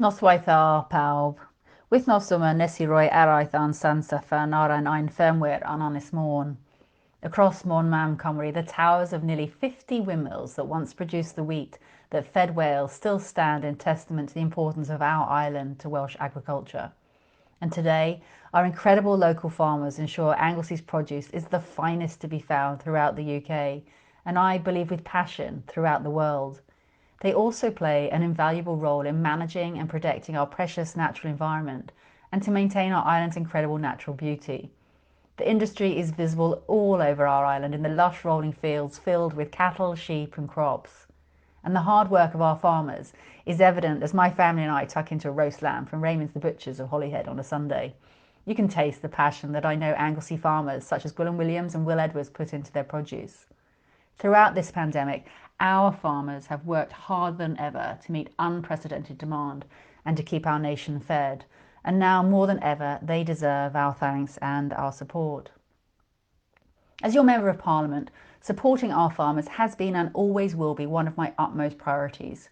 Noswaith a pawb. Wythnos yma nes I roi eraith an San Steffan ar ein ffermwyr an Ynys Môn. Across Môn Mam Cymru, the towers of nearly 50 windmills that once produced the wheat that fed Wales still stand in testament to the importance of our island to Welsh agriculture. And today, our incredible local farmers ensure Anglesea's produce is the finest to be found throughout the UK, and I believe with passion throughout the world. They also play an invaluable role in managing and protecting our precious natural environment and to maintain our island's incredible natural beauty. The industry is visible all over our island in the lush rolling fields filled with cattle, sheep and crops. And the hard work of our farmers is evident as my family and I tuck into a roast lamb from Raymond's the Butchers of Holyhead on a Sunday. You can taste the passion that I know Anglesey farmers such as Gwilym Williams and Will Edwards put into their produce. Throughout this pandemic, our farmers have worked harder than ever to meet unprecedented demand and to keep our nation fed. And now more than ever, they deserve our thanks and our support. As your Member of Parliament, supporting our farmers has been and always will be one of my utmost priorities.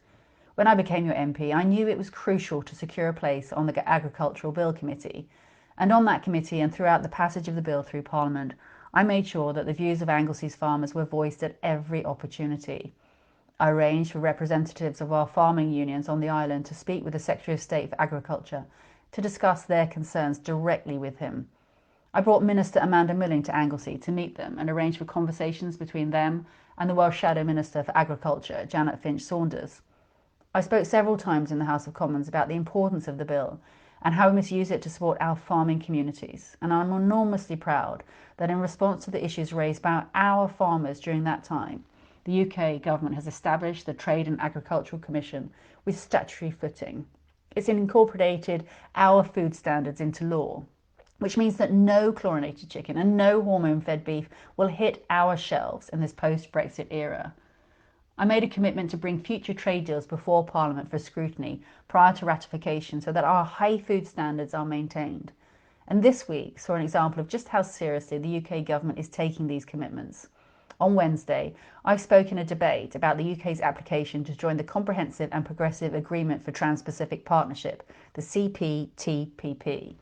When I became your MP, I knew it was crucial to secure a place on the Agricultural Bill Committee. And on that committee and throughout the passage of the bill through Parliament, I made sure that the views of Anglesea's farmers were voiced at every opportunity. I arranged for representatives of our farming unions on the island to speak with the Secretary of State for Agriculture to discuss their concerns directly with him. I brought Minister Amanda Milling to Anglesea to meet them and arrange for conversations between them and the Welsh Shadow Minister for Agriculture, Janet Finch-Saunders. I spoke several times in the House of Commons about the importance of the bill and how we must use it to support our farming communities. And I'm enormously proud that in response to the issues raised by our farmers during that time, the UK government has established the Trade and Agricultural Commission with statutory footing. It's incorporated our food standards into law, which means that no chlorinated chicken and no hormone-fed beef will hit our shelves in this post-Brexit era. I made a commitment to bring future trade deals before Parliament for scrutiny prior to ratification so that our high food standards are maintained. And this week saw an example of just how seriously the UK government is taking these commitments. On Wednesday, I spoke in a debate about the UK's application to join the Comprehensive and Progressive Agreement for Trans-Pacific Partnership, the CPTPP.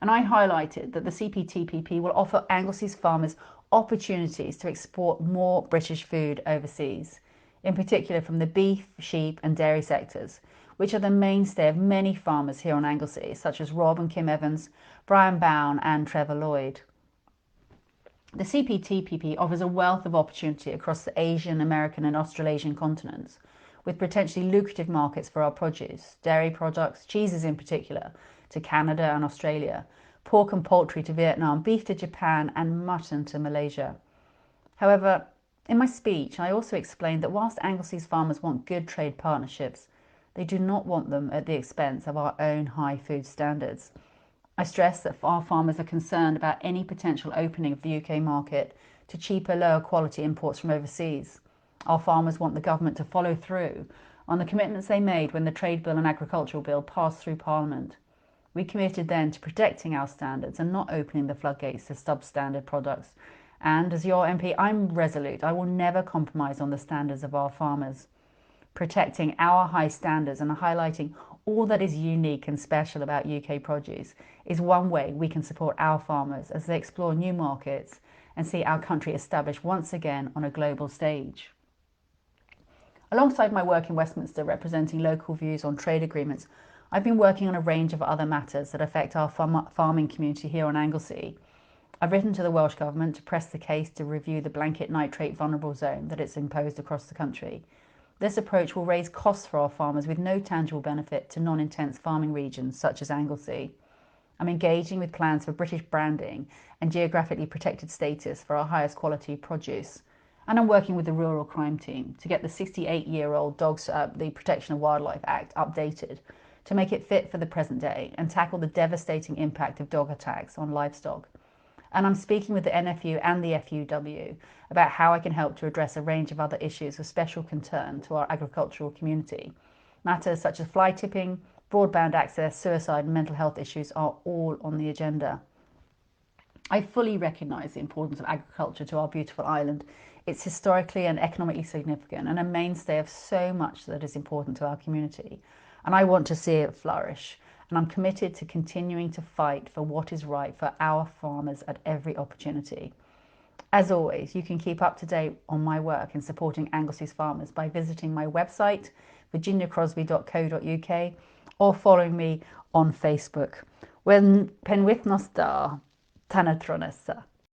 And I highlighted that the CPTPP will offer Anglesea's farmers opportunities to export more British food overseas, in particular from the beef, sheep and dairy sectors, which are the mainstay of many farmers here on Anglesea, such as Rob and Kim Evans, Brian Bown and Trevor Lloyd. The CPTPP offers a wealth of opportunity across the Asian, American and Australasian continents, with potentially lucrative markets for our produce, dairy products, cheeses in particular, to Canada and Australia, pork and poultry to Vietnam, beef to Japan and mutton to Malaysia. However, in my speech, I also explained that whilst Anglesea's farmers want good trade partnerships, they do not want them at the expense of our own high food standards. I stressed that our farmers are concerned about any potential opening of the UK market to cheaper, lower quality imports from overseas. Our farmers want the government to follow through on the commitments they made when the Trade Bill and Agricultural Bill passed through Parliament. We committed then to protecting our standards and not opening the floodgates to substandard products. And as your MP, I'm resolute. I will never compromise on the standards of our farmers. Protecting our high standards and highlighting all that is unique and special about UK produce is one way we can support our farmers as they explore new markets and see our country established once again on a global stage. Alongside my work in Westminster representing local views on trade agreements, I've been working on a range of other matters that affect our farming community here on Anglesea. I've written to the Welsh Government to press the case to review the blanket nitrate vulnerable zone that it's imposed across the country. This approach will raise costs for our farmers with no tangible benefit to non-intense farming regions such as Anglesea. I'm engaging with plans for British branding and geographically protected status for our highest quality produce. And I'm working with the Rural Crime Team to get the 68-year-old the Protection of Wildlife Act updated to make it fit for the present day and tackle the devastating impact of dog attacks on livestock. And I'm speaking with the NFU and the FUW about how I can help to address a range of other issues of special concern to our agricultural community. Matters such as fly tipping, broadband access, suicide and mental health issues are all on the agenda. I fully recognise the importance of agriculture to our beautiful island. It's historically and economically significant and a mainstay of so much that is important to our community. and I want to see it flourish. And I'm committed to continuing to fight for what is right for our farmers at every opportunity. As always, you can keep up to date on my work in supporting Anglesey's farmers by visiting my website, virginiacrosbie.co.uk, or following me on Facebook. When penwythnos da, tan y tro nesa.